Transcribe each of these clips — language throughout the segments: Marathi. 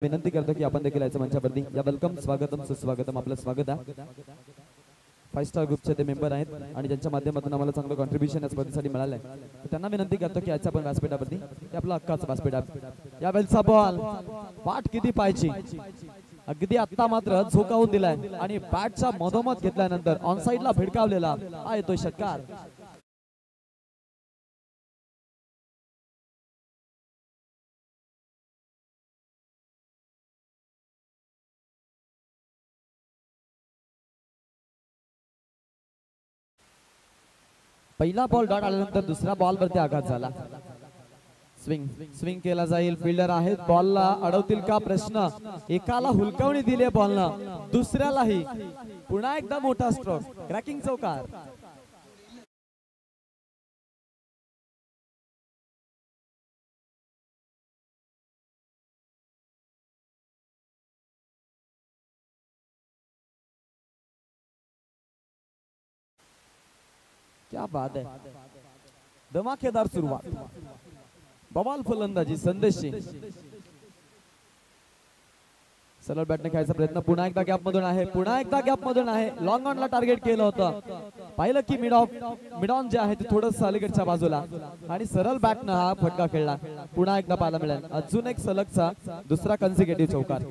विनंती करतो की आपण देखील याच्या मंचावरती या वेलकम स्वागतम सुस्वागतम आपलं स्वागत आहे. 5 स्टार ग्रुपचे ते मेंबर आहेत आणि ज्यांच्या माध्यमातून आम्हाला चांगलं कॉन्ट्रीब्युशन या स्पर्धेसाठी मिळालं आहे. त्यांना विनंती करतो की याच्या आपण व्यासपीठावरती हे आपला हक्काचा व्यासपीठ आहे. या वेलचा बॉल पाठ किती पाहिजे अगदी आत्ता मात्र झोकावून दिलाय आणि बॅटचा मधोमध घेतल्यानंतर ऑन साइडला भिडकावलेला हा येतोय षटकार. पहिला बॉल डॉट आल्यानंतर दुसऱ्या बॉल वरती आघात झाला. स्विंग केला जाईल. फिल्डर आहेत बॉलला अडवतील का प्रश्न. एकाला हुलकावणी दिली बॉलनं दुसऱ्यालाही पुन्हा एकदा मोठा स्ट्रोक क्रॅकिंग चौकार. क्या बात है. धमाकेदार सुरुवात. बवाल फलंदाजी संदेशची सरळ बॅटने खेळायचा प्रयत्न. पुन्हा एकदा गॅप मधून आहे. लॉंग ऑनला टार्गेट केलं होतं. पाहिलं की मिड ऑन जे आहे ते थोडंसं अलीकडच्या बाजूला आणि सरळ बॅटनं हा फटका खेळला. पुन्हा एकदा पाहायला मिळेल. अजून एक सलगचा दुसरा कन्सिक्युटिव्ह चौकार.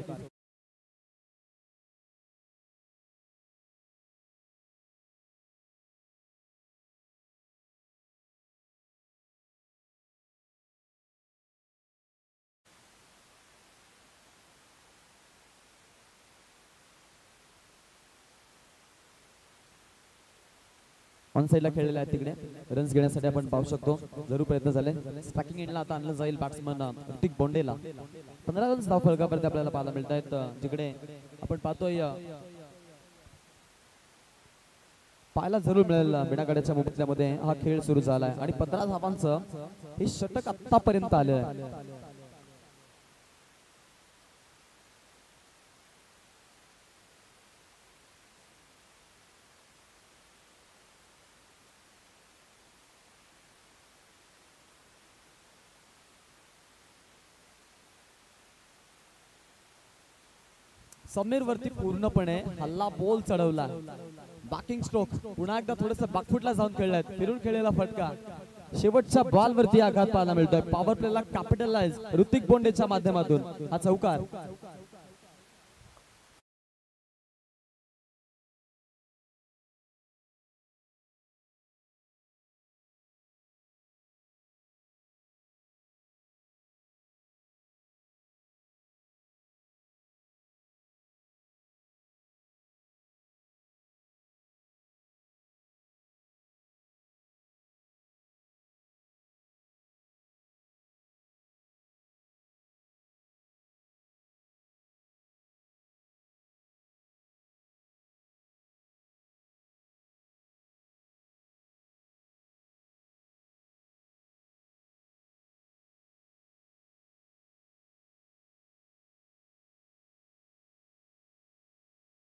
ऑन साइडला खेळलेला आहे. तिकडे रन्स घेण्यासाठी आपण पाहू शकतो जरूर प्रयत्न झाले. स्ट्रायकिंग एंडला आता आणलं जाईल बॅट्समन ऋतिक बोंडेला. 15 रन्स धाव फलकावरती आपल्याला पाहायला मिळत आहेत. जिकडे आपण पाहतोय पाहायला जरूर मिळेल बिनागड्याच्या मुबतल्यामध्ये हा खेळ सुरू झालाय आणि 15 धावांचं हे षटक आतापर्यंत आलं आहे. समीर वरती पूर्णपणे हल्ला बॉल चढवला. बॅकिंग स्ट्रोक पुन्हा एकदा थोडस बॅकफुटला जाऊन खेळलाय. फिरून खेळलेला फटका. शेवटच्या बॉल वरती आघात पाहायला मिळतोय. पॉवर प्लेला कॅपिटलाइज ऋतिक बोंडेच्या माध्यमातून हा चौकार.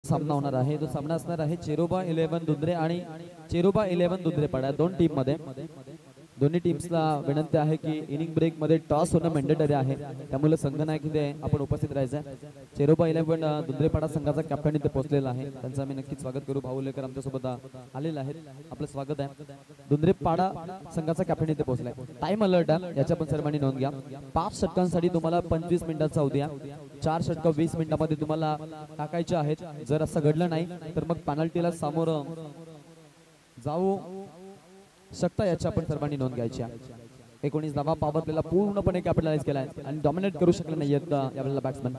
सामना होणार आहे. तो सामना असणार आहे चेरोबा 11 दुंद्रे आणि चेरोबा 11 दुंद्रे पाडा दोन टीम मध्ये. दोन्ही टीम्सला विनंती आहे की इनिंग ब्रेक मध्ये टॉस होणं मॅन्डेटरी आहे. त्यामुळे संघनायक इथे आपण उपस्थित राहायचं. चेरोबा 11 दुंद्रेपाडा संघाचा कॅप्टन इथे पोहोचलेला आहे. त्यांचं आम्ही नक्कीच स्वागत करू. भाऊ लेकर आमच्या सोबत आलेले आहेत. आपलं स्वागत आहे. दुंद्रेपाडा संघाचा कॅप्टन इथे पोहोचलाय. टाइम अलर्ट आहे याच्या पण सर्वांनी नोंद घ्या. 5 षटकांसाठी तुम्हाला 25 मिनिटाचा अवधी आहे. 4 षटक 20 मिनिटांमध्ये तुम्हाला टाकायचे आहेत. जर असं घडलं नाही तर मग पेनल्टीला सामोरं जाऊ शकता याची आपण सर्वांनी नोंद घ्यायची आहे. 19 धावा. पॉवर प्लेला पूर्णपणे कॅपिटलाइज केलाय आणि डॉमिनेट करू शकले नाहीयेत यावेळेला बॅट्समन.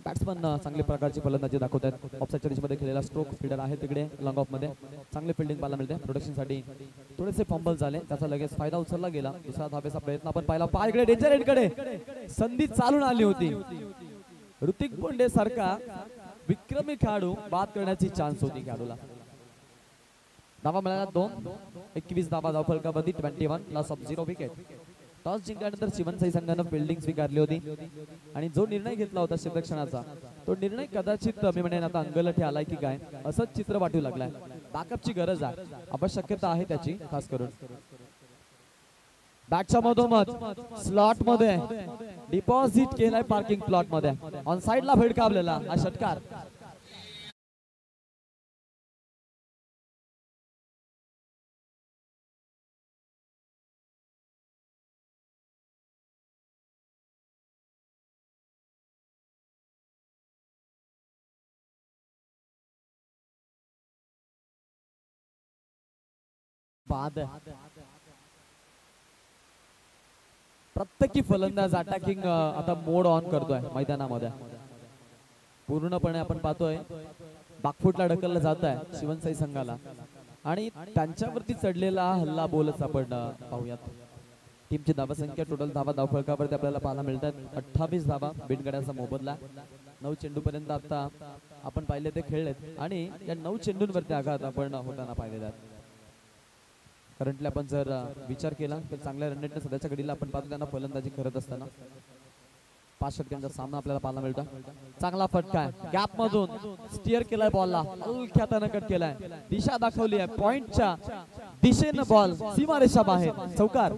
बॅट्समन चांगल्या प्रकारची फलंदाजी दाखवत आहेत. ऑफसाइडच्या दिशेमध्ये खेळलेला स्ट्रोक. फिल्डर आहे तिकडे लॉंग ऑफ मध्ये. चांगले फिल्डिंग पाहायला मिळते. प्रोडक्शन साठी थोडेसे फंबल झाले. त्याचा लगेच फायदा उचलला गेला. दुसरा धावेचा प्रयत्न आपण पाहिला. पायकडे डेंजर एंडकडे संधी चालून आली होती. ऋतिक बोंडे सारखा विक्रमी खेळाडू बाद करण्याची चान्स होती खेळाडूला. धावा मिळाला 2. 21 धावा धाव फलकावरती. 21 लॉस ऑफ 0 विकेट. टॉस जिंकल्यानंतर शिवनसाई संघानं फिल्डिंग स्वीकारली होती आणि जो निर्णय घेतला होता क्षेत्ररक्षणाचा तो निर्णय कदाचित मी म्हणेन आता अंगलठी आलाय की काय असंच चित्र वाटू लागलाय. बॅकअपची गरज आहे. आवश्यकता आहे त्याची खास करून. बॅटच्या मधोमध स्लॉट मध्ये डिपॉझिट केलाय पार्किंग प्लॉट मध्ये. ऑन साइडला भिडकावलेला हा षटकार. बाद प्रत्येकी फलंदाज अटॅकिंग आता मोड ऑन करतोय मैदानामध्ये. पूर्णपणे आपण पाहतोय बागफुटला ढकललं जात आहे शिवनसाई संघाला आणि त्यांच्यावरती चढलेला हल्ला बोलच आपण पाहूयात. टीमची धावा संख्या टोटल धावा धावफलकावरती आपल्याला पाहायला मिळतात 28 धावा. बिनगड्याचा मोबदला 9 चेंडू पर्यंत आता आपण पाहिले ते खेळलेत आणि या 9 चेंडूंवरती आघात आपण होताना पाहिलेला आहे. करंटली आपण जर विचार केला तर चांगल्या रणनीतीने सध्याच्या घडीला आपण पाहतो त्यांना फलंदाजी करत असताना 5 षटकांचा सामना आपल्याला पाहायला मिळतो. चांगला फटका गॅप मधून स्टिअर केलाय बॉलला, हलक्या हाताने कट केलाय, दिशा दाखवली आहे पॉइंटच्या दिशेने, बॉल सीमारेषा बाहेर, चौकार.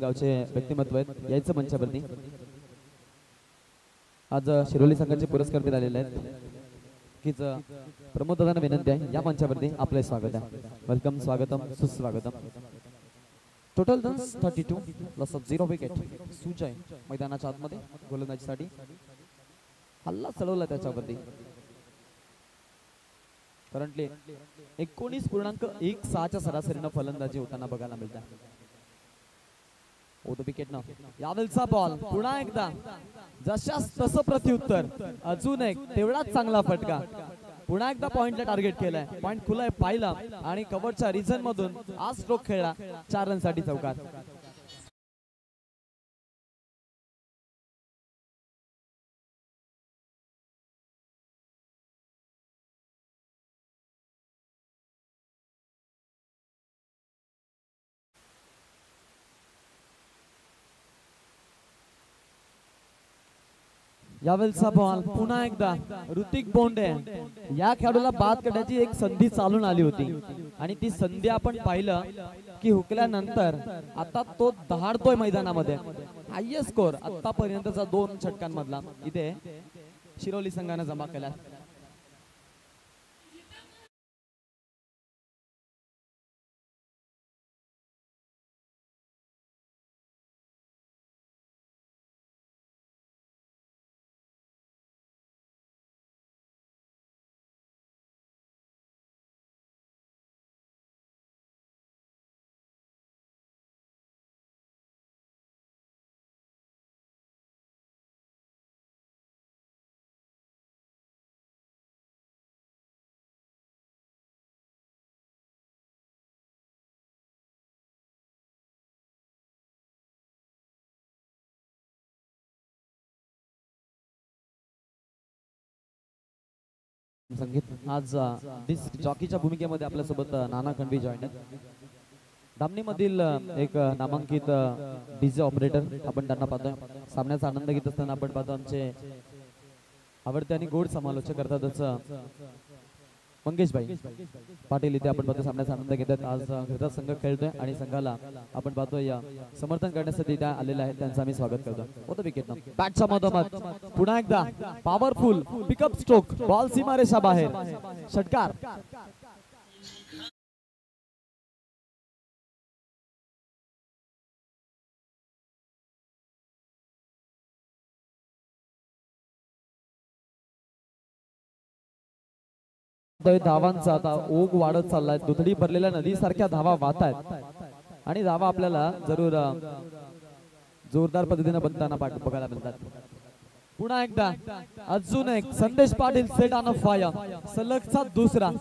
गावचे व्यक्तिमत्व आहेत यायचं मंचावरती. आज शिरोली संघाचे पुरस्कार आलेले आहेत कीच प्रमोद दादांना विनंती आहे या मंचावरती आपले स्वागत आहे. वेलकम, स्वागतम, सुस्वागतम. Total runs 32, loss of 0 wicket. Sujay मैदानाच्या आतमध्ये गोलंदाजीसाठी हल्ला चढवला त्याच्यावरती. करंटली 19.16च्या सरासरीनं फलंदाजी होताना बघायला मिळते. विकेट न यावेळचा बॉल पुन्हा एकदा जशास तसं प्रत्युत्तर, अजून एक तेवढाच चांगला फटका. पुन्हा एकदा पॉइंटला टार्गेट केलाय, पॉइंट खुलाय पाहिला आणि कव्हरच्या रिझन मधून आज स्ट्रोक खेळला. 4 रनसाठी चौकार. यावेळचा बॉल पुन्हा एकदा ऋतिक बोंडे या खेळाडूला बाद करण्याची एक संधी चालून आली होती आणि ती संधी आपण पाहिलं की हुकल्यानंतर आता तो दहाडतोय मैदानामध्ये. हायएस्ट स्कोर आतापर्यंतचा 2 षटकांमधला इथे शिरोली संघाने जमा केला. संगीत आज डिस्क जॉकीच्या भूमिकेमध्ये आपल्यासोबत नाना खंडवी जॉईन आहेत. धामणी मधील एक नामांकित डीजे ऑपरेटर आपण त्यांना पाहतोय. सामन्याचा आनंद घेत असताना आपण पाहतो आमचे आवडते आणि गोड समालोचक करतातच मंगेश भाई पाटील इथे आपण पाहतो सामन्याचा आनंद घेतात. आज घरचा संघ खेळतोय आणि संघाला आपण पाहतोय समर्थन करण्यासाठी इथे आलेले आहेत, त्यांचं आम्ही स्वागत करतो. विकेट बॅटच्या मधोमध पुन्हा एकदा पॉवरफुल पिकअप स्ट्रोक, बॉल सीमारेषा बाहेर, षटकार. धावांचा आता ओघ वाढत चाललाय. दुधडी भरलेल्या नदी सारख्या धावा वाहत आहेत आणि धावा आपल्याला जरूर जोरदार पद्धतीने बनताना बघायला मिळतात. पुन्हा एकदा अजून एक Sandesh Patil set on a fire, सलगचा दुसरा.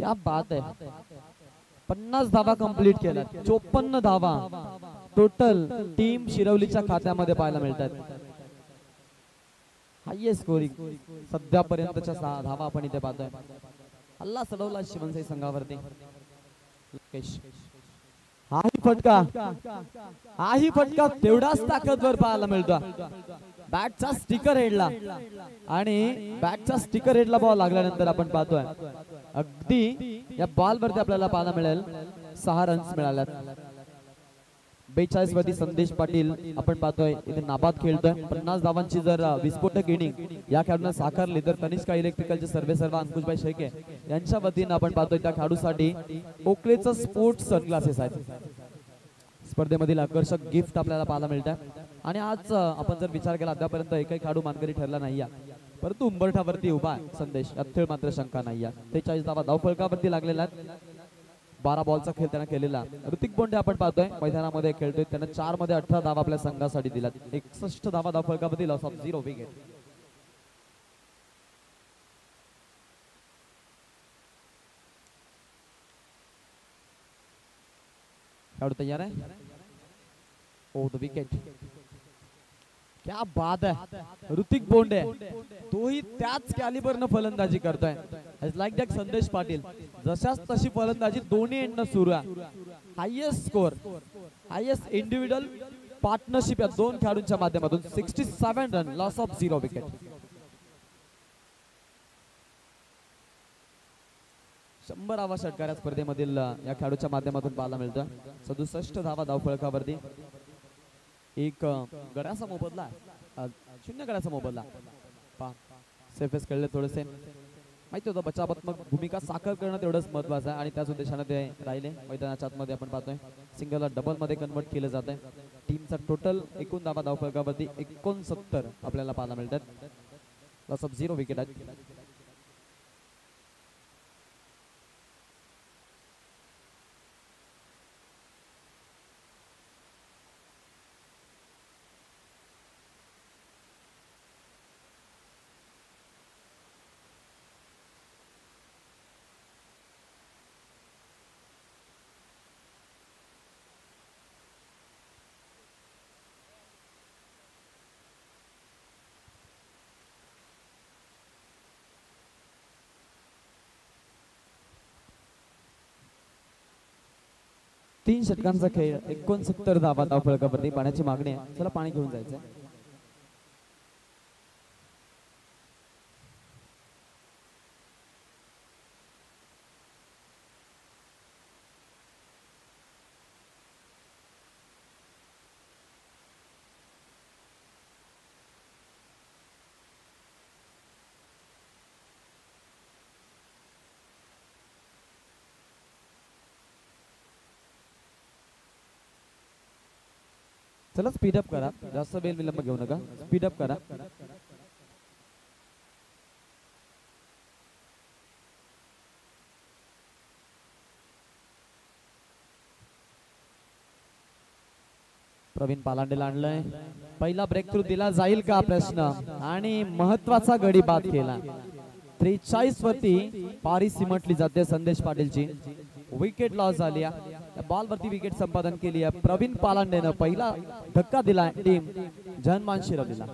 क्या बात आहे. 50 धावा कंप्लीट केल्या. 54 धावा टोटल टीम शिरवलीच्या खात्यामध्ये पाहायला मिळतात. हायएस्ट स्कोरिंग सध्यापर्यंतच्या 6 धावा आपण इथे पाहतोय. हल्ला चढवला शिवनसाई संघावरती. हाही फटका तेवढाच ताकदवर पाहायला मिळतो. बॅटचा स्टिकर हेडला आणि बॅटचा स्टिकर हेडला बॉल लागल्यानंतर आपण पाहतोय अगदी या बॉल वरती आपल्याला पाहायला मिळेल 6 रन्स मिळाल्यात. 42 वरती संदेश पाटील आपण पाहतोय इथे नाबाद खेळतोय. 50 धावांची जर विस्फोटक इनिंग या खेळाडूंना साकारली तर तनिष्का इलेक्ट्रिकलचे सर्वेसर्वा अंकुशभाई शेळके यांच्या वतीनं आपण पाहतोय त्या खेळाडूसाठी ओकलेचं स्पोर्ट्स सनग्लासेस आहेत. स्पर्धेमधील आकर्षक गिफ्ट आपल्याला पाहायला मिळतं. आणि आज आपण जर विचार केला अद्यापर्यंत एकही खेळाडू मानकरी ठरला नाही, परंतु उंबरठावरती उभा संदेश यात मात्र शंका नाही. 43 धावा धावफलकावरती लागलेला आहेत. 12 बॉलचा खेळ त्यांना केलेला. ऋतिक बोंडे आपण पाहतोय मैदानामध्ये खेळतोय. त्यानं 4 मध्ये 18 धावा आपल्या संघासाठी दिल्यात. 61 धावा धावफलकावरती लॉस ऑफ 0 विकेट. खेळाडू तयार आहे. ओ द विकेट. क्या बात आहे. ऋतिक बोंडे तोही त्याच कॅलिबरनं फलंदाजी करतोय लाईक दॅट संदेश पाटील. जशाच तशी फलंदाजी दोन्ही एंडनं सुरू आहे. Highest score highest individual partnership या दोन खेळाडूंच्या माध्यमातून 67 रन लॉस ऑफ 0 विकेट. 100वा षटकार या स्पर्धेमधील या खेळाडूच्या माध्यमातून पाहायला मिळतं. 67 धावा धावफलकावरती. एक गड्याचा मोबदला 0 गड्याचा मोबदला. सेफेस खेळले थोडेसे माहिती होतं बचावात्मक भूमिका साकार करणं तेवढंच महत्वाचं आहे आणि त्याच उद्देशाने ते राहिले. मैदानाच्या आतमध्ये आपण पाहतोय सिंगलला डबल मध्ये कन्वर्ट केलं जात आहे. टीमचा टोटल एकूण धावा धावफलकावरती 69 आपल्याला पाहायला मिळतात. लॉस ऑफ 0 विकेट आहेत. तीन षटकांचा खेळ 69 धावा धावफलकावरती. पाण्याची मागणी आहे. चला पाणी घेऊन जायचं. चला स्पीडअप करा. जास्त वेळ विलंब घेऊ नका. स्पीडअप करा. प्रवीण पालांडेला आणलंय. पहिला ब्रेक थ्रू दिला जाईल का प्रश्न आणि महत्वाचा गडी बाद केला. 43 वरती पारी सिमटली जाते संदेश पाटीलची. विकेट लॉस झाली. बॉल वरती विकेट संपादन केली आहे प्रवीण पालांडेनं. पहिला धक्का दिला टीम जनमान शिरवलीला.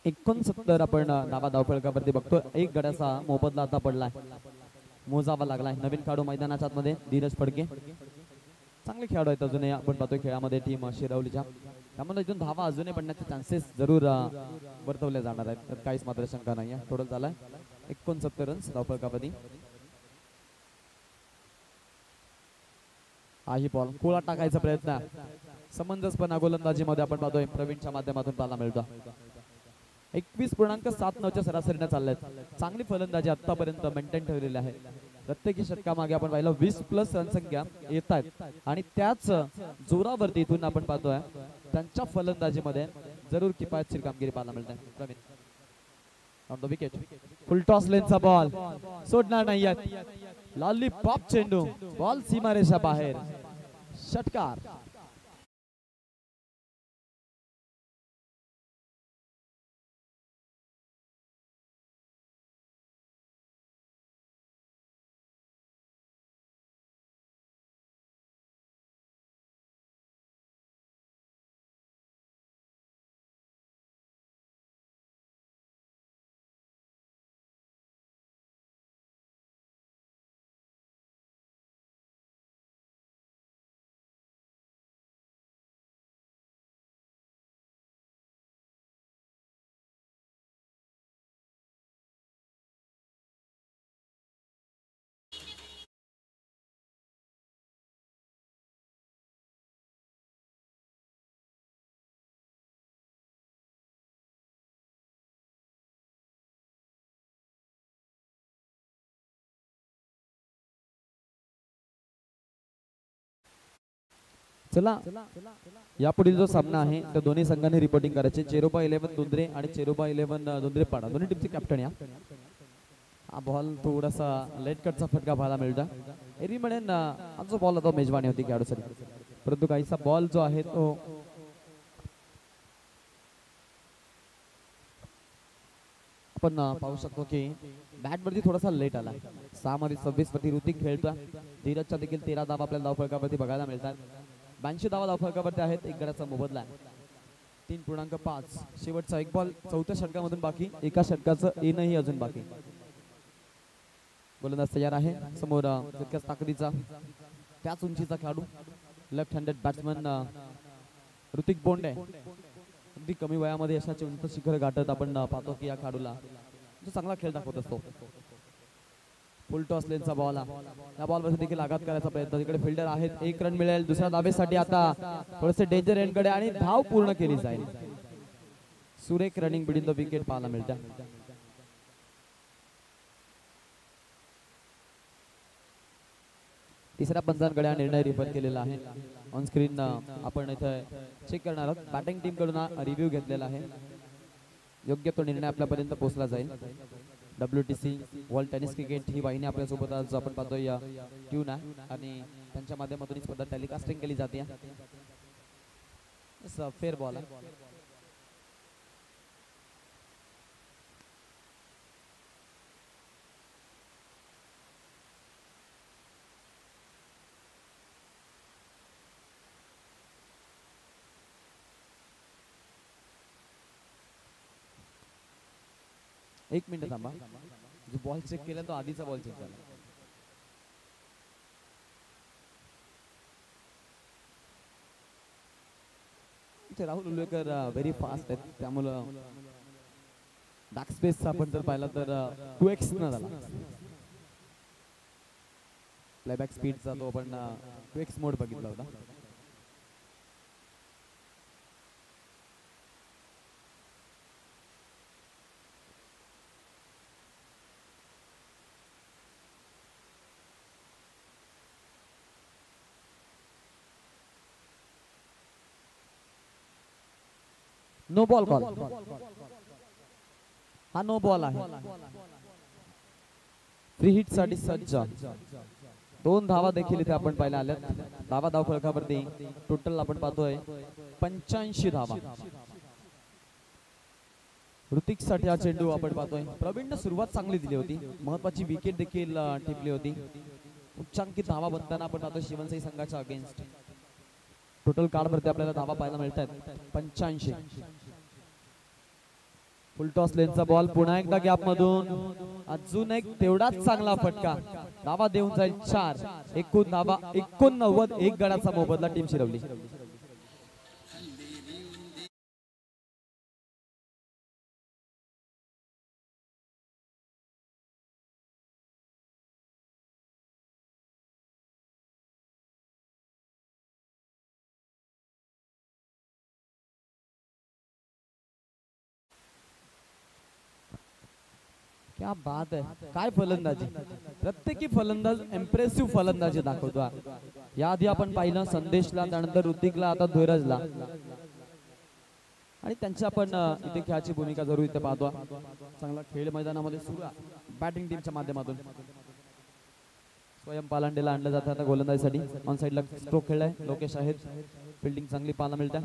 एकोणसत्तर आपण धावा धावफलकावरती बघतो. एक गड्याचा मोबदला आता पडलाय. मोजावा लागलाय. नवीन खेळाडू मैदानाच्या आतमध्ये धीरज फडके. चांगले खेळाडू आहेत अजूनही आपण पाहतोय खेळामध्ये टीम शिरवलीच्या. त्यामुळे इथून धावा अजूनही पडण्याचे चान्सेस जरूर वर्तवले जाणार आहेत. तर काहीच मात्र शंका नाही आहे. टोटल झालाय 69 रन्स धावफलकावरती. हाही बॉल कोळा टाकायचा प्रयत्न समंजसपणा गोलंदाजीमध्ये आपण पाहतोय प्रवीणच्या माध्यमातून पाहायला मिळतो. 21.79च्या सरासरीने चालल्यात. चांगली फलंदाजी आतापर्यंत मेंटेन ठेवलेली आहे. प्रत्येकी षटकामागे आपण पाहिलं 20+ रन संख्या येत आहेत आणि त्याच जोरावरती इथून आपण पाहतोय त्यांच्या फलंदाजीमध्ये जरूर किफायतशीर कामगिरी पाहायला मिळते. Praveen on the wicket, full toss लेनचा बॉल सोडणार नाहीयेत. लॉलीपॉप चेंडू, बॉल सीमारेषा बाहेर, षटकार. चला यापुढील जो सामना आहे तो दोन्ही संघांनी रिपोर्टिंग करायचे. चेरोबा 11 दुंद्रे आणि चेरोबा 11 दुंद्रे पाडा, दोन्ही टीमचे कॅप्टन या. हा बॉल थोडासा लेट कटचा फटका पाहायला मिळतो. एरवी म्हणेन हा जो बॉल होता मेजवानी होती खेळाडूसाठी, परंतु काहीसा बॉल जो आहे तो आपण पाहू शकतो की बॅट वरती थोडासा लेट आला. 6 मध्ये 26 वरती ऋतिक खेळतोय. धीरजच्या देखील 13 धावा आपल्याला धावफलकावरती बघायला मिळतात. 82 धावा धावफलकावरती आहेत. एक गडाचा मोबदला आहे 3.5. शेवटचा एक बॉल चौथ्या षटकामधून बाकी, एका षटकाचं येणंही अजून बाकी. गोलंदाज तयार आहे. समोर तितक्याच ताकदीचा त्याच उंचीचा खेळाडू left handed batsman Hrithik Bonde. अगदी कमी वयामध्ये यशाचे उंच शिखर गाठत आपण पाहतो की या खेळाडूला जो चांगला खेळ दाखवत असतो. फुल टॉस लेनचा बॉल, या बॉलवर देखील आघात करायचा प्रयत्न. तिकडे फिल्डर आहेत. 1 रन मिळेल. दुसऱ्या धावेसाठी आता थोडेसे डेंजर एंडकडे आणि धाव पूर्ण केली जाईल. सुरेख रनिंग बिटवीन द विकेट पाहायला मिळते. तिसऱ्या पंचांकडे हा निर्णय रिफर केलेला आहे. ऑन स्क्रीन आपण इथे चेक करणार आहोत. बॅटिंग टीम कडून रिव्ह्यू घेतलेला आहे. योग्य तो निर्णय आपल्यापर्यंत पोहोचला जाईल. WTC वर्ल्ड टेनिस क्रिकेट ही वाहिनी आपल्यासोबत आज आपण पाहतोय या ट्यून आहे आणि त्यांच्या माध्यमातून ही स्पर्धा टेलिकास्टिंग केली जाते. फेअर बॉल आहे. एक मिनिट थांबा, जो बॉल चेक केला तो आधीचा बॉल चेक झाला. राहुल उल्लेकर व्हेरी फास्ट आहेत, त्यामुळं बॅक स्पेस आपण जर पाहिला तर 2x न झाला. प्लेबॅक स्पीडचा तो आपण 2x मोड बघितला होता. नो बॉल कॉल, हा नो बॉल आहे. फ्री हिट साठी सज्ज. 2 धावा देखील इथे आपण पाहिल्या आल्यात. धावा धाव फलकावरती टोटल आपण पाहतोय 85 धावा. ऋतिक साठी हा चेंडू आपण पाहतोय. प्रवीणने सुरुवात चांगली दिली होती, महत्वाची विकेट देखील टिपली होती. उच्चांकित धावा बनताना आपण पाहतोय शिवनसाई संघाच्या अगेन्स्ट. टोटल कार्ड वरती आपल्याला धावा पाहायला मिळतात 85. फुल टॉस लेनचा बॉल पुन्हा एकदा गॅप मधून अजून एक तेवढाच चांगला फटका. धावा देऊन जाईल 4. एकूण धावा 89. एक गडाचा मोबदला टीम शिरवली. क्या बात आहे, काय फलंदाजी, प्रत्येकी फलंदाज इम्प्रेसिव्ह फलंदाजी दाखवतो. याआधी आपण पाहिलं संदेशला, त्यानंतर ऋतिकला, आता धीरजला, आणि त्यांची आपण इथे खेळाची भूमिका जरूर इथे पाहतो. चांगला खेळ मैदानामध्ये सुरू आहे बॅटिंग टीमच्या माध्यमातून. स्वयं पालांडेला आणलं जातं आता गोलंदाजीसाठी. ऑन साईडला स्ट्रोक खेळलाय लोकेश आहेत. फिल्डिंग चांगली पाहायला मिळते.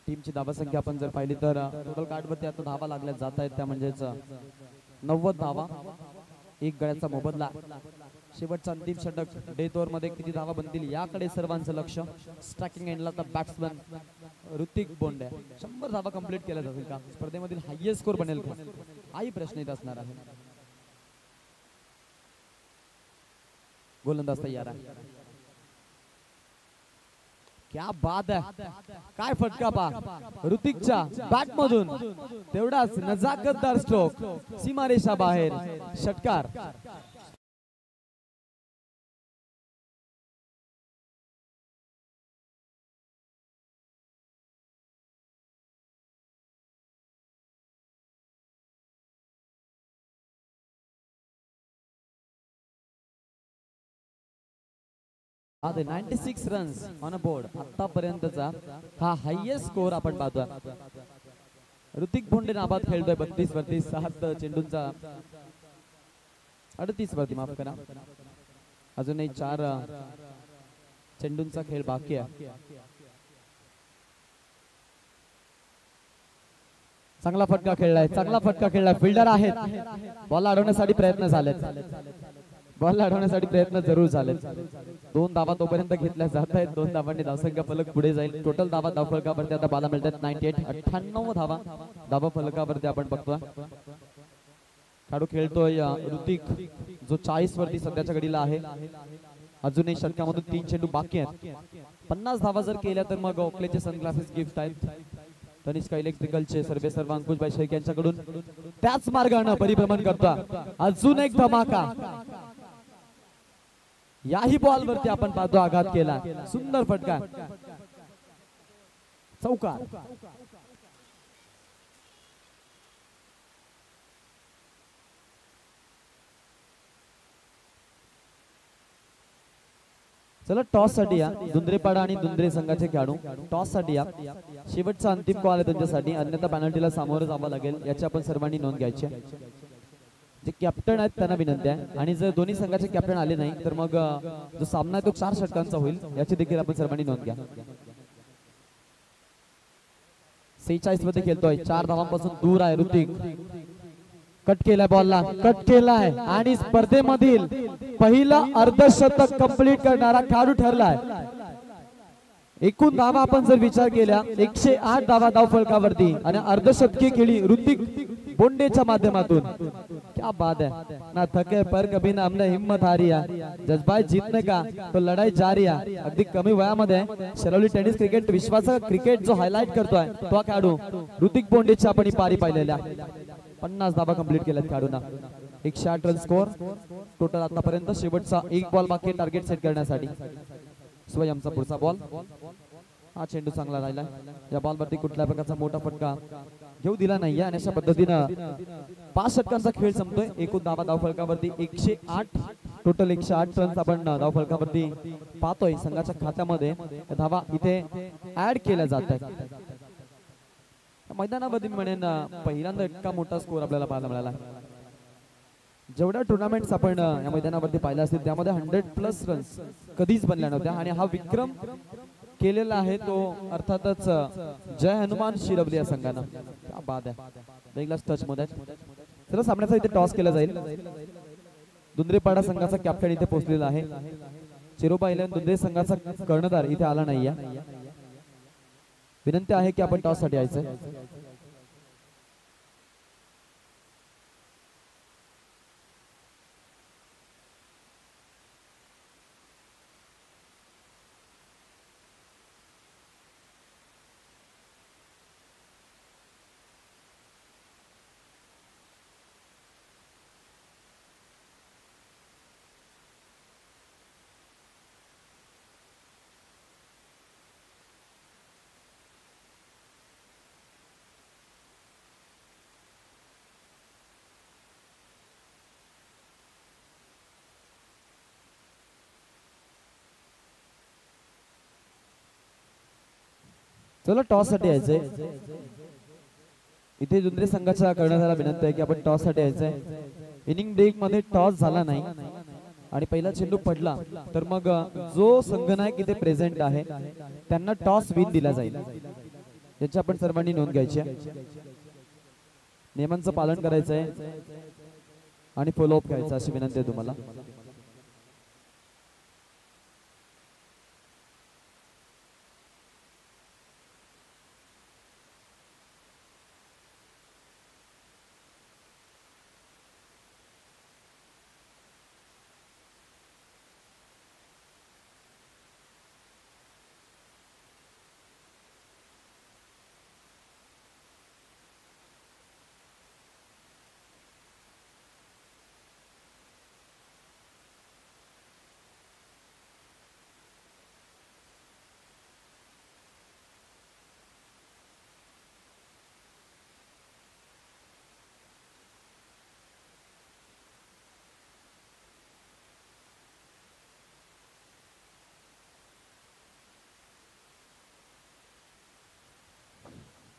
टीमची धावा संख्या आपण जर पाहिली तर टोटल कार्डवरती आता धावा लागल्या जात आहेत, त्या म्हणजेच 90 धावा, एक गळ्याचा मोबदला. शेवटचा अंतिम षटक, डेथ ओव्हर मध्ये किती धावा बनतील याकडे सर्वांचं लक्ष. स्ट्रायकिंग एंडला तर बॅट्समन ऋतिक बोंडे 100 धावा कंप्लीट केल्या जातील का, स्पर्धेमधील हायएस्ट स्कोर बनेल का, हाही प्रश्न येत असणार आहे. गोलंदाज तयार आहे. क्या बात आहे, काय फटका पा ऋतिकच्या बॅट मधून, तेवढाच नजाकतदार स्ट्रोक, सीमारेषा बाहेर, षटकार. आता 96 रन्स ऑन अ बोर्ड आतापर्यंतचा हा हायएस्ट स्कोर आपण पाहतोय. ऋतिक भोंडे नाबाद खेळतोय 32 वरती, 7 चेंडूंचा 38 वरती, माफ करा, अजूनही 4 चेंडूंचा खेळ बाकी आहे. चांगला फटका खेळलाय, चांगला फटका खेळलाय, फिल्डर आहेत, बॉल अडवण्यासाठी प्रयत्न झालेत, बॉल अडवण्यासाठी प्रयत्न जरूर झाले. 2 धावा तोपर्यंत घेतल्या जात आहेत. 2 धावांनी धावसंख्या फलक पुढे जाईल. टोटल धावा धावफलकावरती आता पाहायला मिळतात 98 धावा धावा फलकावरती आपण बघतोय. खेळाडू खेळतोय ऋतिक, जो 40 वरती सध्याच्या घडीला आहे. अजूनही षटकामधून 3 चेंडू बाकी आहेत. 50 धावा जर केल्या तर मग ओकलेचे सनग्लासेस गिफ्ट आहेत. तनिष्का इलेक्ट्रिकलचे सर्वे सर्व अंकुशभाई शेख यांच्याकडून त्याच मार्गाने परिभ्रमण करतोय. अजून एक धमाका, याही बॉल वरती आपण पाहतो आघात केला, सुंदर फटका, चौकार. चला टॉस साठी या दुंद्रेपाडा आणि दुंद्रे संघाचे खेळाडू टॉस साठी या. शेवटचा अंतिम कॉल आहे त्यांच्यासाठी, अन्यथा पेनल्टीला सामोरं जावं लागेल, याची आपण सर्वांनी नोंद घ्यायची. जे कॅप्टन आहेत त्यांना विनंती आहे, आणि जर दोन्ही संघाचे कॅप्टन आले नाही तर मग जो सामना आहे तो 4 षटकांचा होईल, याची देखील आपण सर्वांनी नोंद घ्या. 46 मध्ये खेळतोय, 4 धावांपासून दूर आहे ऋतिक. कट केलाय बॉलला, कट केलाय, आणि स्पर्धेमधील पहिला अर्धशतक कंप्लीट करणारा खेळाडू ठरलाय. एकूण धावा आपण जर विचार केल्या 108 धावा धावफलकावरती, आणि अर्धशतकी खेळी ऋतिक बोंडेच्या माध्यमातून. क्या बात है, ना थके पर कभी ना हमने हिम्मत हारी है, जज्बात जीतने का तो लढाई जारी है. अगदी कमी वयामध्ये शरवली टेनिस क्रिकेट विश्वाचा क्रिकेट जो हायलाइट करतोय तो खेळाडू ऋतिक बोंडेची आपण पारी पाहिलेल्या. 50 धावा कंप्लीट केल्यात खेळाडूंना. 108 रन स्कोर टोटल आतापर्यंत. शेवटचा एक बॉल बाकी टार्गेट सेट करण्यासाठी. स्वयंचा पुढचा बॉल, हा चेंडू चांगला राहिला. या बॉल वरती कुठल्या प्रकारचा मोठा फटका घेऊ दिला नाही, आणि अशा पद्धतीनं 5 षटकांचा खेळ संपतोय. एकूण धावा धावफलकावरती 108, टोटल 108 रन्स आपण धावफलकावरती पाहतोय. संघाच्या खात्यामध्ये धावा इथे ऍड केल्या जात आहेत. मैदानामध्ये म्हणेन पहिल्यांदा इतका मोठा स्कोर आपल्याला पाहायला मिळाला. जेवढ्या टुर्नामेंट्स आपण या मैदानावरती पाहिल्या असतील त्यामध्ये 100+ रन्स कधीच बनल्या नव्हत्या, आणि हा विक्रम केलेला आहे तो अर्थातच जय हनुमान शिरवली या संघानं. क्या बात आहे, वेगळाच टच मध्ये. चला सामन्याचा इथे टॉस केला जाईल. दुंद्रेपाडा संघाचा कॅप्टन इथे पोहोचलेला आहे. चिरोबा इलेव्हन दुंद्रे संघाचा कर्णधार इथे आला नाहीये. विनंती आहे की आपण टॉस साठी यायचं. चला टॉस साठी यायचंय. इथे दुसरे संघाच्या कर्णधाराला विनंती आहे की आपण टॉस साठी यायचंय. इनिंग ब्रेक मध्ये टॉस झाला नाही आणि पहिला चेंडू पडला तर मग जो संघनायक इथे प्रेझेंट आहे त्यांना टॉस विन दिला जाईल. याची आपण सर्वांनी नोंद घ्यायची आहे. नियमांचं पालन करायचं आहे आणि फॉलोअप करायचं अशी विनंती आहे तुम्हाला.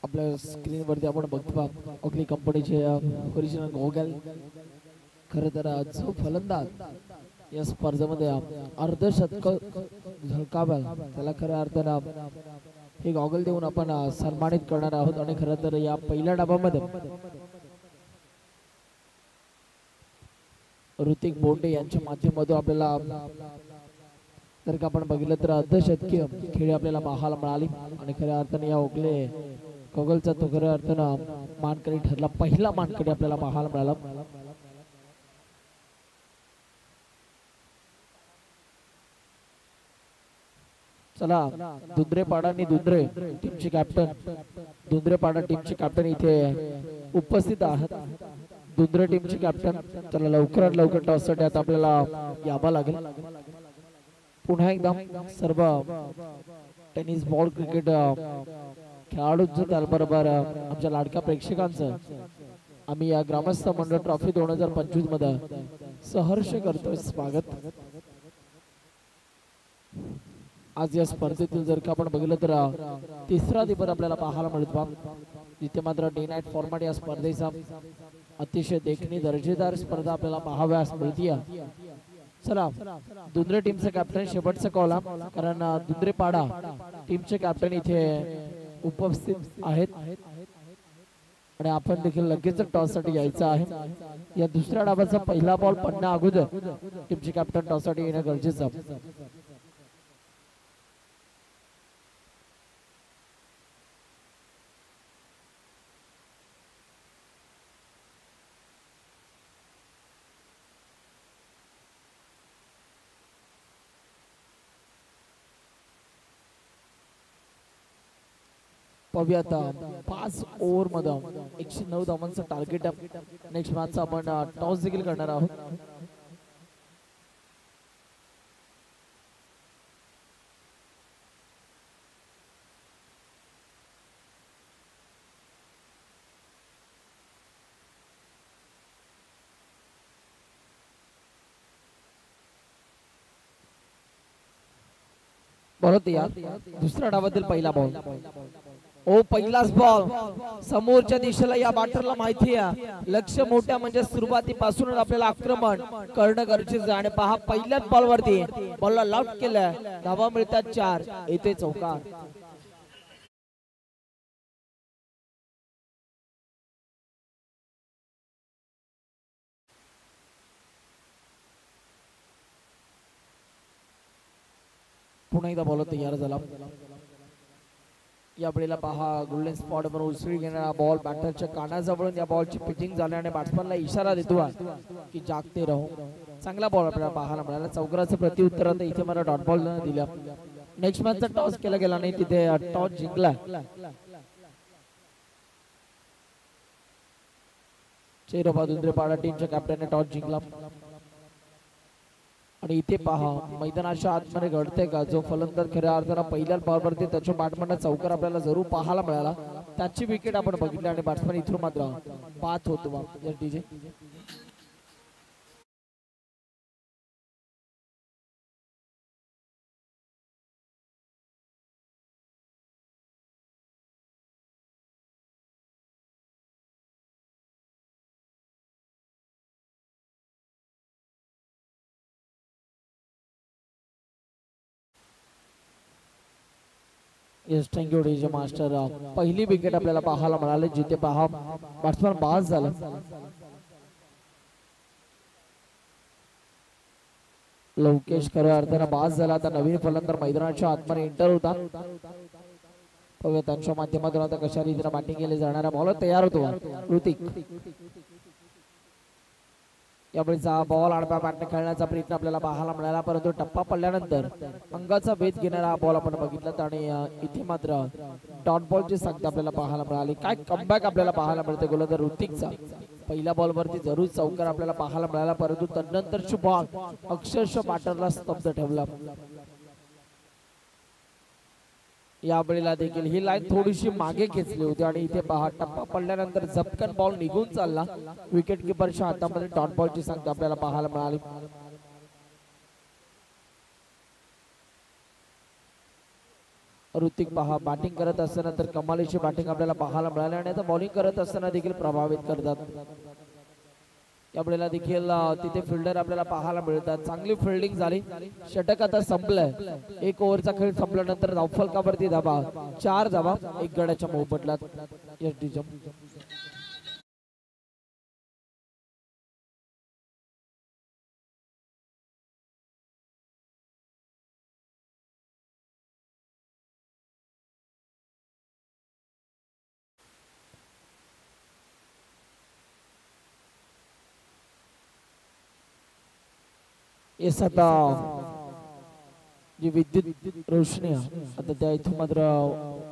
आपल्या स्क्रीनवरती आपण बघतो ओकली कंपनीचे ओरिजिनल गॉगल. खरं तर जो फलंदाज या स्पर्धेमध्ये अर्धशतक झळकावेल त्याला खऱ्या अर्थानं हे गॉगल देऊन आपण सन्मानित करणार आहोत. आणि खरं तर या पहिल्या डावामध्ये ऋतिक बोंडे यांच्या माध्यमातून आपल्याला जर का आपण बघितलं तर अर्धशतकीय खेळी आपल्याला पाहायला मिळाली. आणि खऱ्या अर्थाने या ओकले गॉगलचा तो खऱ्या अर्थानं मानकरी ठरला. पहिला मानकरी आपल्याला पाहायला मिळाला. चला दुंद्रेपाडा आणि दुंद्रे टीमचे कॅप्टन दुंद्रेपाडा टीमचे कॅप्टन इथे उपस्थित आहेत. दुंद्रे टीमचे कॅप्टन चला लवकरात लवकर टॉस साठी आता आपल्याला यावं लागेल. पुन्हा एकदा सर्व टेनिस बॉल क्रिकेट खेळाडूंचं त्याचबरोबर आमच्या लाडक्या प्रेक्षकांचं आम्ही या ग्रामस्थ मंडळ ट्रॉफी 2025 मध्ये सहर्ष करतोय स्वागत. आज या स्पर्धेतील जर का आपण बघितलं तर तिसरा दिवस आपल्याला पाहायला मिळतो. जिथे मात्र डे नाईट फॉर्मॅट या स्पर्धेचा अतिशय देखणी दर्जेदार स्पर्धा आपल्याला पाहाव्यास मिळते. चला दुंद्रे टीमचे कॅप्टन शेवटचा कॉल कारण दुंद्रे पाडा टीमचे कॅप्टन इथे उपस्थित आहेत आणि आपण देखील लगेच टॉस साठी यायचं आहे. या दुसऱ्या डावाचा पहिला बॉल पडण्या अगोदर टीमचे कॅप्टन टॉस साठी येणं गरजेचं आहे. पाहूयात 5 ओव्हर मध्ये 109 धावांचं टार्गेट. नेक्स्ट मॅच आपण टॉस देखील करणार आहोत. परत या दुसऱ्या डावातील पहिला बॉल. ओ पहिलाच बॉल समोरच्या दिशेला या बॅटरला माहिती आहे लक्ष्य मोठ्या म्हणजे सुरुवातीपासूनच आपल्याला आक्रमण करणं गरजेचं आहे. आणि पहा पहिल्याच बॉल वरती बॉलला लॉक केलंय. धावा मिळतात 4. येते चौकार. पुन्हा एकदा बॉल तयार झाला. या वेळेला पहा गोल्डन स्पॉट वर उसळी घेणारा बॉल बॅटरच्या कानाजवळून या बॉलची पिचिंग झाल्याने बॅट्समॅनला इशारा देतो की जागते राहू. चांगला बॉल आपल्याला पाहायला मिळाला. चौकाराचं प्रत्युत्तर आता इथे मला डॉट बॉल दिला. नेक्स्ट मॅचचा टॉस केला गेला नाही तिथे टॉस जिंकला. चेरोबा दुंद्रेपाडा टीमच्या कॅप्टनने टॉस जिंकला. आणि इथे पहा मैदानाच्या आतमध्ये घडते का जो फलंदाज खऱ्या अर्थानं पहिल्या बॉलवरती त्याच्या बॅटमॅनला चौकार आपल्याला जरूर पाहायला मिळाला. त्याची विकेट आपण बघितली आणि बॅट्समॅन इथून मात्र पाहत होतो. DJ yes thank you DJ master. पहिली विकेट आपल्याला पाहायला मिळाली जिथे पहा बॅट्समन बाद झाला. लवकेश खऱ्या अर्थानं बाद झाला. आता नवीन फलंदाज मैदानाच्या आतमध्ये एंटर होता. बघूया त्यांच्या माध्यमातून आता कशा रीतीने बॅटिंग केली जाणारा बॉलर तयार होतो ऋतिक. यावेळीचा बॉल आडव्या बॅटने खेळण्याचा प्रयत्न आपल्याला पाहायला मिळाला, परंतु टप्पा पडल्यानंतर अंगाचा वेध घेणारा हा बॉल आपण बघितला आणि इथे मात्र डॉट बॉलची संख्या आपल्याला पाहायला मिळाली. काय कमबॅक आपल्याला पाहायला मिळते गोलंदाज ऋतिकचा. पहिल्या बॉलवरती जरूर चौकार आपल्याला पाहायला मिळाला, परंतु तदनंतरची बॉल अक्षरशः बॅटरला स्तब्ध ठेवला. या वेळेला देखील ही लाईन थोडीशी मागे खेचली होती आणि इथे पहा टप्पा पडल्यानंतर झपकन बॉल निघून चालला. विकेट किपरच्या हातामध्ये डॉट बॉलची संख्या आपल्याला पाहायला मिळाली. ऋतिक पहा बॅटिंग करत असताना तर कमालीची बॅटिंग आपल्याला पाहायला मिळाली आणि आता बॉलिंग करत असताना देखील प्रभावित करतात. यावेळेला देखील तिथे फिल्डर आपल्याला पाहायला मिळतात. चांगली फिल्डिंग झाली. षटक आता संपलंय. एक ओव्हरचा खेळ संपल्यानंतर धावफलकावरती धाबा 4 धाबा 1 गड्याच्या मोबदल्यात. Yes DJ yes. आता जी विद्युत रोशनी आता त्या इथून मात्र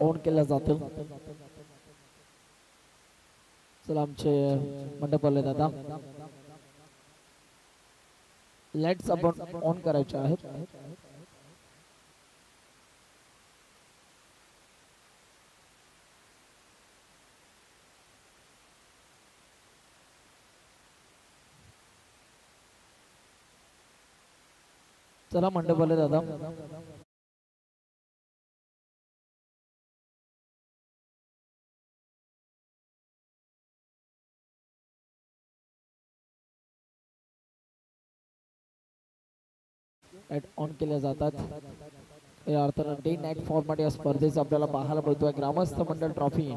ऑन केल्या जातील. चला आमचे मंडप आले दादा, लाईट्स आपण ऑन करायचे आहेत. चला मंडप आले दादा. ऑन केल्या जातात. या अर्थानं डे नाईट फॉर्मॅट या स्पर्धेचा आपल्याला पाहायला मिळतोय. ग्रामस्थ मंडळ ट्रॉफी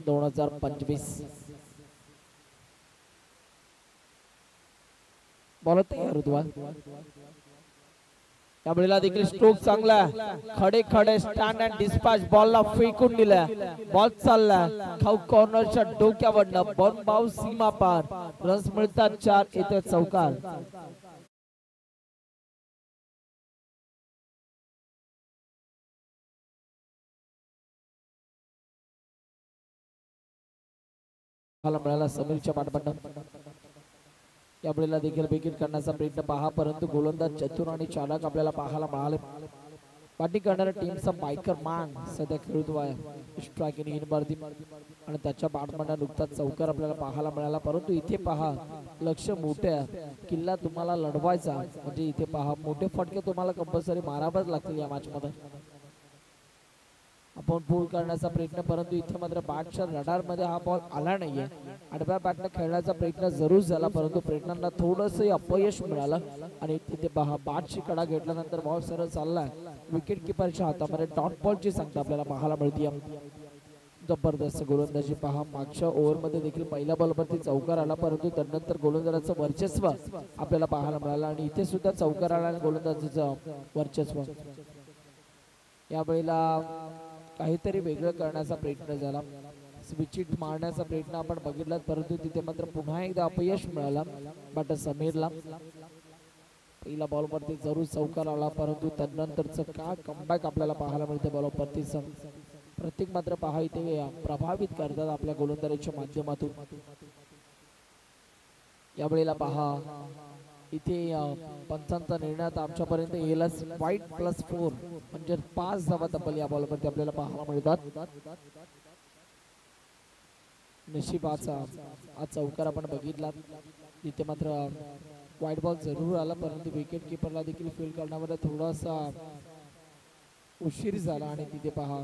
2025. बॉल तयार होतो. यावेळेला देखील स्ट्रोक चांगला, खडे खडे स्टँड अँड डिस्पॅच बॉलला फेकून दिला. बॉल चालला खाऊ कॉर्नरच्या डोक्यावरनं बॉल बाऊ सीमा पार. रन्स मिळतात 4. इथे चौकार. मिळाला समीरच्या पाठबंड. यावेळेला देखील विकेट करण्याचा प्रयत्न पहा, परंतु गोलंदाज चतुर आणि चालक आपल्याला पाहायला मिळाले. बॅटिंग करणाऱ्या टीमचा बायकर मॅन सध्या खेळतो आहे स्ट्रायकिंग इनवरती आणि त्याच्या बॅटमॅनला नुकताच चौकार आपल्याला पाहायला मिळाला. परंतु इथे पहा लक्ष मोठे आहे. किल्ला तुम्हाला लढवायचा म्हणजे इथे पहा मोठे फटके तुम्हाला कंपल्सरी मारावेच लागतील या मॅच मध्ये. आपण पूल करण्याचा प्रयत्न, परंतु इथे मात्र बॅटच्या रडार मध्ये हा बॉल आला नाहीये. आडव्या बॅटने खेळण्याचा प्रयत्न जरूर झाला, परंतु प्रयत्नांना थोडंसं अपयश मिळालं आणि तिथे पहा बॅटची कडा घेतल्यानंतर बॉल सरळ चाललाय. विकेट किपरच्या हातामध्ये डॉट बॉलची संख्या आपल्याला पाहायला मिळते. जबरदस्त गोलंदाजी पहा. मागच्या ओव्हरमध्ये देखील पहिल्या बॉलवरती चौकार आला, परंतु त्यानंतर गोलंदाजाचं वर्चस्व आपल्याला पाहायला मिळालं आणि इथे सुद्धा चौकार आला आणि गोलंदाजीचं वर्चस्व. यावेळेला काहीतरी वेगळं करण्याचा प्रयत्न झाला. स्विचिट मारण्याचा प्रयत्न आपण बघितला, परंतु तिथे मात्र पुन्हा एकदा अपयश मिळाला बट समीरला. पहिला बॉलवरती जरूर चौकार आला, परंतु त्यानंतरचं काय कमबॅक आपल्याला पाहायला मिळते बॉलवरती. प्रत्येक मात्र पहा इथे प्रभावित करतात आपल्या गोलंदाजीच्या माध्यमातून. यावेळेला पहा इथे पंचांचा निर्णय आमच्यापर्यंत येईलच. वाईट +4 म्हणजे 5 धावा तब्बल या बॉलवरती आपल्याला पाहायला मिळतात. नशिबाचा आज चौकार आपण बघितला, तिथे मात्र वाईट बॉल जरूर आला, परंतु विकेट किपरला देखील फील्ड करण्यामध्ये थोडासा उशीर झाला आणि तिथे पहा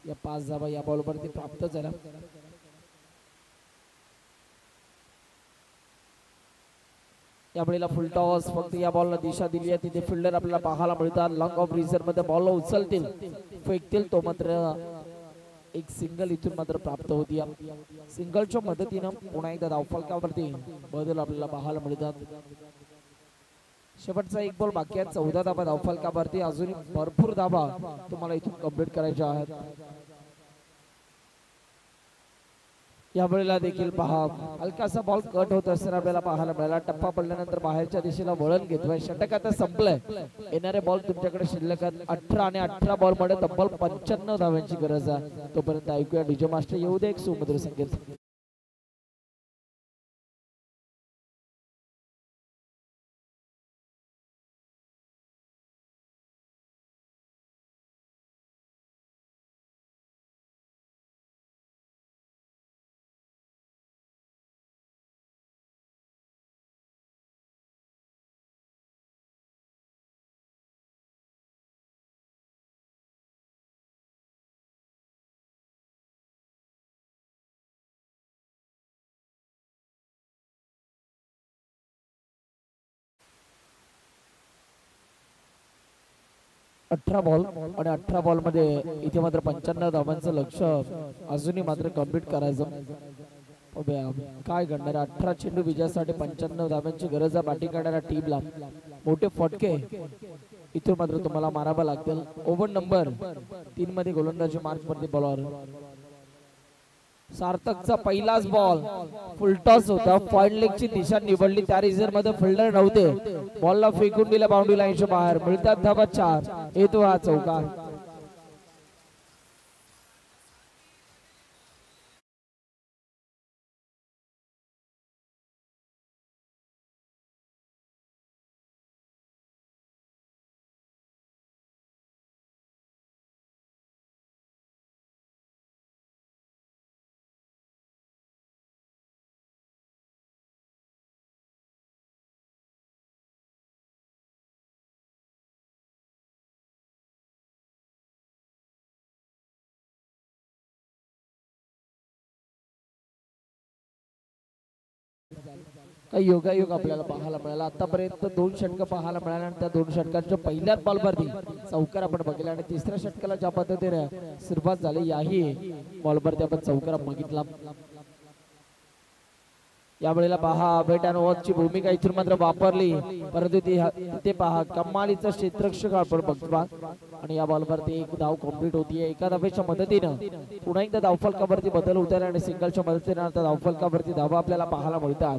या 5 धावा या बॉलवरती प्राप्त झाल्या. यावेळेला फुल टॉस फक्त या बॉलला दिशा दिली आहे. तिथे फिल्डर आपल्याला पाहायला मिळतात. लॉंग ऑफ रिझर्व मध्ये बॉल उचलतील फेकतील तो मात्र एक सिंगल इथून मात्र प्राप्त होती. सिंगलच्या मदतीनं पुन्हा एकदा धावफलकावरती बदल आपल्याला पाहायला मिळतात. शेवटचा एक बॉल बाकी आहे. 14 धाबा धावफलकावरती. अजूनही भरपूर धाबा तुम्हाला इथून कंप्लीट करायच्या आहेत. या वेळेला देखील पहा हलकासा बॉल कट होत असताना आपल्याला पाहायला मिळाला. टप्पा पडल्यानंतर बाहेरच्या दिशेला वळण घेतोय. षटक आता संपलंय. येणारे बॉल तुमच्याकडे शिल्लक 18 आणि 18 बॉल मध्ये तब्बल 95 धाव्यांची गरज आहे. तोपर्यंत ऐकूया डीजे मास्टर येऊ दे एक सुमधुर संगीत. 18 बॉल आणि 18 बॉल मध्ये इथे मात्र 95 धावांचं लक्ष अजूनही मात्र कंप्लीट करायचं. काय घडणार? 18 चेंडू विजयासाठी 95 धावांची गरज आहे. बॅटिंग करणाऱ्या टीमला मोठे फटके इथून मात्र तुम्हाला मारावे लागतील. ओव्हर नंबर 3 मध्ये गोलंदाजी मार्क वरती बॉलर सार्थकचा पहिलाच बॉल फुलटॉस होता. पॉइंट लेगची दिशा निवडली. त्या रिझर्व मध्ये फिल्डर नव्हते. बॉलला फेकून दिला बाउंड्री लाईनच्या बाहेर. मिळतात धावा 4. येतो हा चौकार. काही योगायोग आपल्याला पाहायला मिळाला. आतापर्यंत 2 षटकं पाहायला मिळाल्या आणि त्या 2 षटकांच्या पहिल्याच बॉलवरती चौकार आपण बघितला आणि तिसऱ्या षटकाला ज्या पद्धतीने सुरुवात झाली याही बॉलवरती आपण चौकार बघितला. या वेळेला पहा वेट अँड वॉचची भूमिका इथून मात्र वापरली. परंतु तिथे पहा कमालीचं क्षेत्ररक्षक आपण बघतो आणि या बॉलवरती एक धाव कंप्लीट होतीये. एका धावेच्या मदतीनं पुन्हा एकदा धावफलकावरती बदल होत आहे आणि सिंगलच्या मदतीनं आता धावफलकावरती धावा आपल्याला पाहायला मिळतात.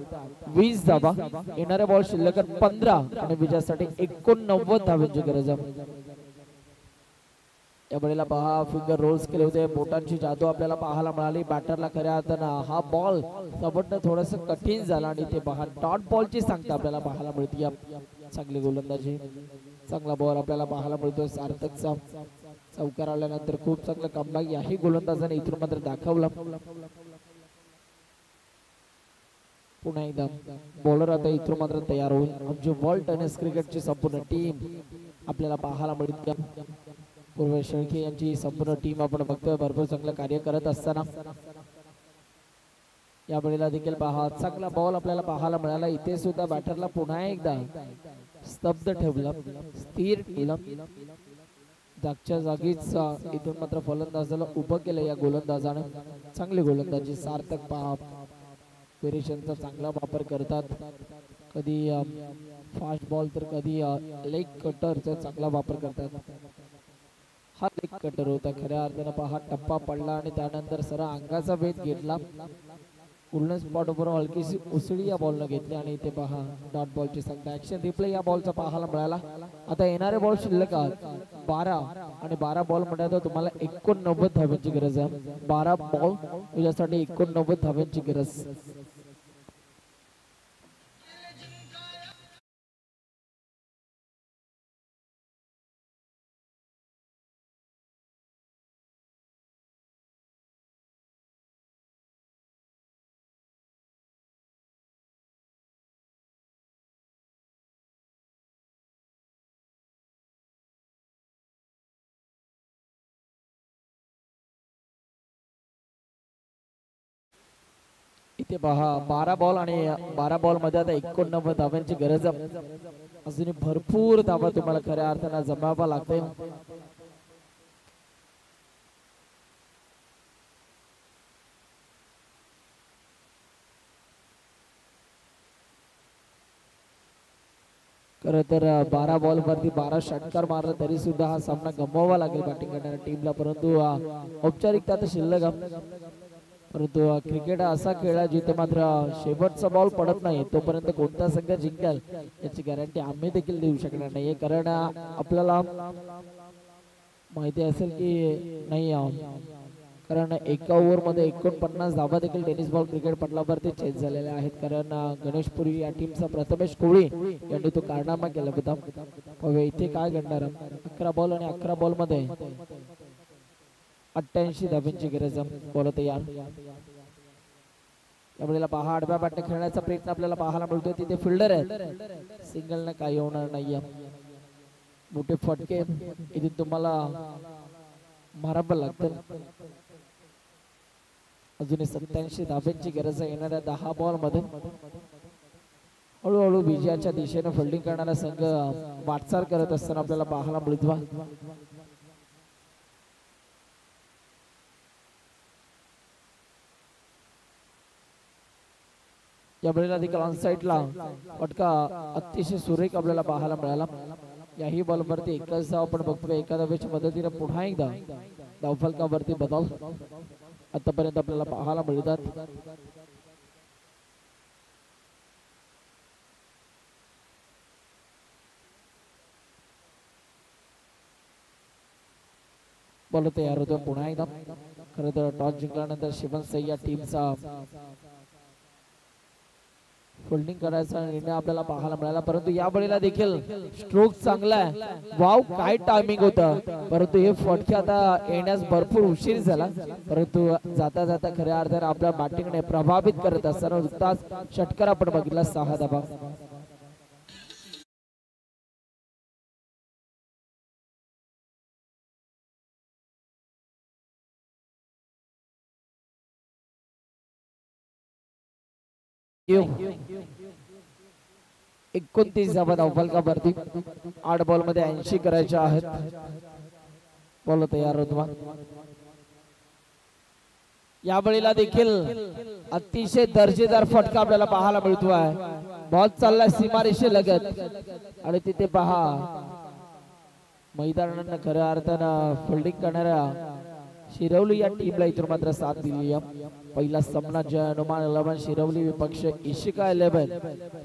20 धावा. येणारे बॉल शिल्लक 15 आणि विजयासाठी 89 धावांची गरज आहे. या वेळेला पहा फिंगर रोल्स केले होते. बोटांची जादू आपल्याला पाहायला मिळाली. बॅटरला खऱ्या अर्थानं हा बॉल सबटनं थोडस कठीण झाला आणि ते पहा डॉट बॉलची सांगता आपल्याला पाहायला मिळते. चांगली गोलंदाजी. चांगला बॉल आपल्याला पाहायला मिळतोय सार्थकचा. चौकार आल्यानंतर खूप चांगलं कमबॅक याही गोलंदाजाने इथून मात्र दाखवला. पुन्हा एकदा बॉलर आता इथून मात्र तयार होईल. आमची वर्ल्ड टेनिस क्रिकेटची संपूर्ण टीम आपल्याला पाहायला मिळते. पूर्व शेळके यांची संपूर्ण टीम आपण बघतोय भरपूर चांगलं कार्य करत असताना. या वेळेला देखील पहा चांगला बॉल आपल्याला पाहायला मिळाला. इथे सुद्धा बॅटरला पुन्हा एकदा स्तब्ध ठेवलं. स्थिर ठेवलं. जागच्या जागीच इथून मात्र फलंदाजाला उभं केलं या गोलंदाजाने. चांगली गोलंदाजी. सार्थक पहा व्हेरिएशनचा चांगला वापर करतात. कधी फास्ट बॉल तर कधी लेग कटरचा चांगला वापर करतात. हा लेग कटर होता खऱ्या अर्थानं. पहा टप्पा पडला आणि त्यानंतर सरळ अंगाचा वेध घेतला. पूर्ण स्पॉट वर हलकीशी उसळी या बॉलनं घेतली आणि इथे पहा डॉट बॉलची संख्या. ऍक्शन रिप्ले या बॉलचा पाहायला मिळाला. आता येणारे बॉल शिल्लक 12 आणि 12 बॉल मध्ये तुम्हाला 89 धाव्यांची गरज आहे. 12 बॉल यासाठी 89 धाव्यांची गरज. इथे पहा 12 बॉल आणि 12 बॉल मध्ये आता 89 धावांची गरज. अजूनही भरपूर धावा तुम्हाला खऱ्या अर्थानं जमावा लागते. खरं तर 12 बॉल वरती 12 षटकार मारला तरी सुद्धा हा सामना गमवावा लागेल बॅटिंग करणाऱ्या टीमला, परंतु औपचारिकता आता शिल्लक आहे. परंतु क्रिकेट हा असा खेळ आहे जिथे मात्र शेवटचा बॉल पडत नाही तोपर्यंत कोणता संघ जिंकेल याची गॅरंटी आम्ही देखील देऊ शकणार नाहीये. कारण आपल्याला माहिती असेल की नाही, कारण एका ओव्हर मध्ये 49 धावा देखील टेनिस बॉल क्रिकेट पटलावरती चेस झालेल्या आहेत. कारण गणेशपुरी या टीमचा प्रथमेश कोळी यांनी तो कारनामा केला होता. बघा इथे काय घडणार, 11 बॉल आणि 11 बॉल मध्ये 88 धाब्यांची गरज बॉल तयार. यावेळेला पहा आडव्या बॅटने खेळण्याचा प्रयत्न आपल्याला पाहायला मिळतोय. तिथे फिल्डर आहेत, सिंगल ने काही होणार नाहीये. मोठे फटके इथे तुम्हाला मारावं लागतं. अजूनही 87 धाब्यांची गरज आहे येणाऱ्या 10 बॉल मध्ये. हळूहळू विजयाच्या दिशेने फिल्डिंग करणारा संघ वाटचाल करत असताना आपल्याला पाहायला मिळतो. या वेळेला देखील ऑन साइडला फटका अतिशय सुरेख आपल्याला पाहायला मिळाला. याही बॉलवरती एकच धाव आपण बघतोय. एका धावेच्या मदतीने पुन्हा एकदा धावफलकावरती बदल आतापर्यंत आपल्याला पाहायला मिळतात. बॉल तयार होतो पुन्हा एकदा. खरं तर टॉस जिंकल्यानंतर शिवन सई या टीमचा फिल्डिंग करायचा निर्णय आपल्याला पाहायला मिळाला, परंतु या वेळेला देखील स्ट्रोक चांगला आहे. वाव काय टायमिंग होतं, परंतु हे फटके आता येण्यास भरपूर उशीर झाला. परंतु जाता जाता खऱ्या अर्थाने आपल्या बॅटिंगने प्रभावित करत असताना नुकताच षटकार आपण बघितला 6 धावा. एकोणतीस धावा धावफलकावरती. 8 बॉल मध्ये 80 करायच्या आहेत. बॉल तयार होतो. या वेळेला देखील अतिशय दर्जेदार फटका आपल्याला पाहायला मिळतो आहे. बॉल चालला सीमारेषे लगत आणि तिथे पहा मैदानानं खऱ्या अर्थानं फिल्डिंग करणाऱ्या शिरवली या टीमला इतर मात्र साथ दिली. पहिला सामना हनुमान 11 शिरवली विपक्ष इशिका 11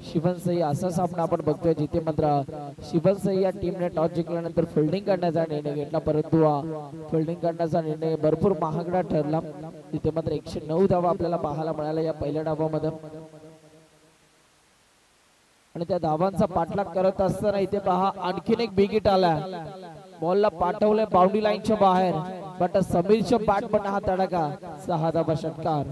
शिवनसई असा सामना आपण बघतोय जिथे मात्र शिवनसई या टीमने टॉस जिंकल्यानंतर फिल्डिंग करण्याचा निर्णय घेतला, परंतु फिल्डिंग करण्याचा निर्णय भरपूर महागडा ठरला. तिथे मात्र 109 धावा आपल्याला पाहायला मिळाल्या या पहिल्या डावामध्ये. आणि त्या धावांचा पाठलाग करत असताना इथे पहा आणखीन एक बिग हिट आला. बॉलला पाठवलंय बाउंड्री लाईनच्या बाहेर, बट समीरच्या बॅट पण हा तडका 6 धावा षटकार.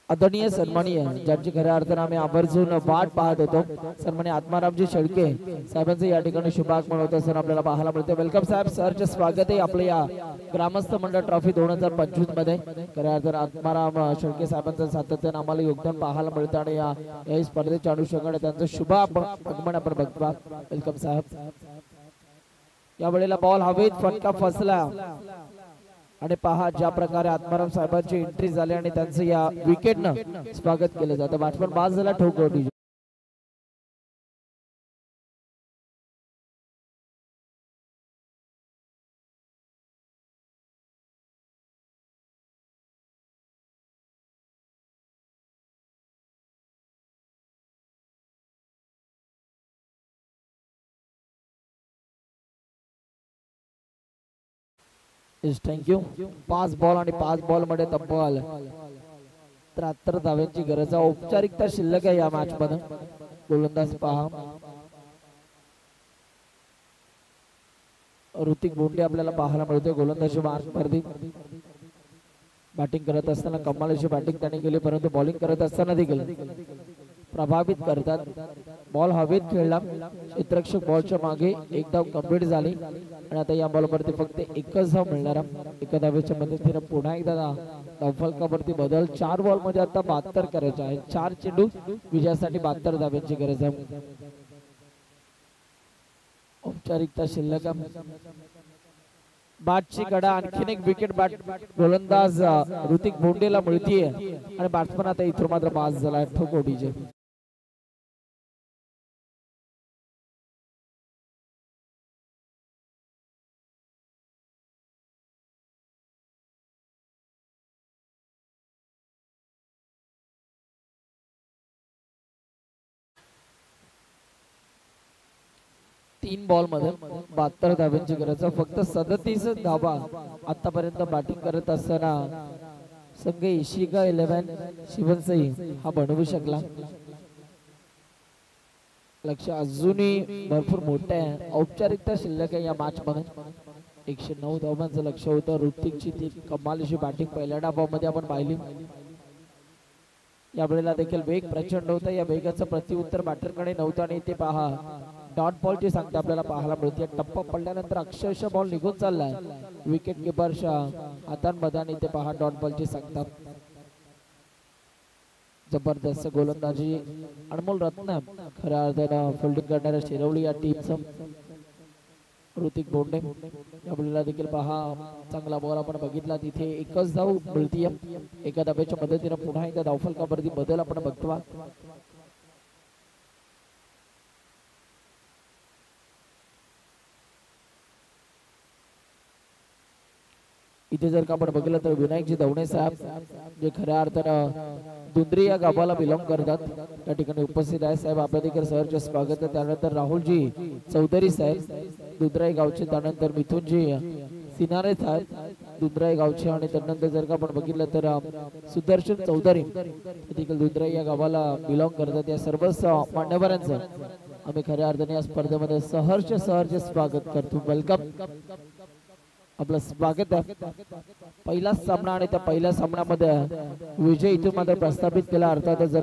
आदरणीय सन्माननीय ज्यांची खऱ्या अर्थाने आम्ही आवर्जून वाट पाहत होतो, सन्माननीय आत्मारामजी शेळके साहेबांचे या ठिकाणी शुभागमन होत असताना आपल्याला पाहायला मिळते. वेलकम साहेब, सरचे स्वागत आहे आपल्या या ग्रामस्थ मंडळ ट्रॉफी 2025 मध्ये. खऱ्या अर्थाने आत्माराम शेळके साहेबांचं सातत्याने आम्हाला योगदान पाहायला मिळतं आणि या स्पर्धेच्या अनुषंगाने त्यांचं शुभ आगमन आपण बघतो. वेलकम साहेब. या वेळेला बॉल हवेत, फटका फसला आणि पहा ज्या प्रकारे आत्माराम साहेबांची एंट्री झाली आणि त्यांचं या विकेटनं स्वागत केलं जातं. बॅट्समन बाद झाला, ठोकवटी. थँक्यू. 5 बॉल आणि 5 बॉल मध्ये तब्बल 73 धाव्यांची गरज आहे. औपचारिकता शिल्लक आहे या मॅच मध्ये. गोलंदाज पहा ऋतिक बोंडे आपल्याला पाहायला मिळतोय गोलंदाजी मार्कवरती. बॅटिंग करत असताना कमालीची बॅटिंग त्याने केली, परंतु बॉलिंग करत असताना देखील प्रभावित करतात. बॉल हवेत खेळला, क्षेत्ररक्षक बॉलच्या मागे एक धाव कंप्लीट झाली. आणि आता या बॉलवरती फक्त एकच धाव मिळणार आहे. एका धावेच्या मदतीने पुन्हा एकदा धावफलकावरती बदल. 4 बॉल मध्ये आता 72 करायचे आहे. 4 चेंडू विजयासाठी 72 धाव्यांची गरज आहे. औपचारिकता शिल्लक बाटची कडा आणखीन एक विकेट बॅट गोलंदाज ऋतिक बोंडेला मिळतीये आणि बॅट्समन आता इथून मात्र पास झाला ठोकोडीचे. तीन बॉल मध्ये 72 धाव्यांची गरज आहे. फक्त 37 धावा आतापर्यंत बॅटिंग करत असताना संघ इशिका 11 शिवनसई हा बनवू शकला. लक्ष अजूनही भरपूर मोठे आहे. औपचारिकता शिल्लक आहे या मॅच मध्ये. 109 धावांचं लक्ष होतं. ऋतिकची ती कमालीची बॅटिंग पहिल्या डावामध्ये आपण पाहिली. यावेळेला देखील वेग प्रचंड होता. या वेगाचं प्रत्युत्तर बॅटरकडे नव्हतं आणि ते पहा डॉट बॉलची सांगते आपल्याला पाहायला मिळते. टप्पा पडल्यानंतर अक्षरशः बॉल निघून चाललाय विकेट किपरच्या हातांमध्ये आणि ते पहा डॉट बॉलची सांगतात. जबरदस्त गोलंदाजी अनमोल रत्न खऱ्या अर्थानं फिल्डिंग करणाऱ्या शिरवली या टीमचं ऋतिक बोंडे. यावेळेला देखील पहा चांगला बॉल आपण बघितला. तिथे एकच धाव मिळतीये. एका धावेच्या मदतीने पुन्हा एकदा धावफलकावरती बदल आपण बघतो. इथे जर का आपण बघितलं तर विनायकजी दवणे साहेब जे खऱ्या अर्थानं दुंद्री या गावाला बिलॉंग करतात त्या ठिकाणी उपस्थित आहे. साहेब आपल्या देखील सहर्ष स्वागत आहे. त्यानंतर राहुलजी चौधरी साहेब दुंद्राई गावचे. त्यानंतर मिथुनजी सिनारे साहेब दुंद्राई गावचे. आणि त्यानंतर जर का आपण बघितलं तर सुदर्शन चौधरी देखील दुंद्राई या गावाला बिलॉंग करतात. या सर्व मान्यवरांचं आम्ही खऱ्या अर्थाने या स्पर्धेमध्ये सहर्ष स्वागत करतो. वेलकम, आपलं स्वागत आहे. पहिला सामना आणि त्या पहिल्या सामन्यामध्ये विजय इथून मात्र प्रस्थापित केला. अर्थात जर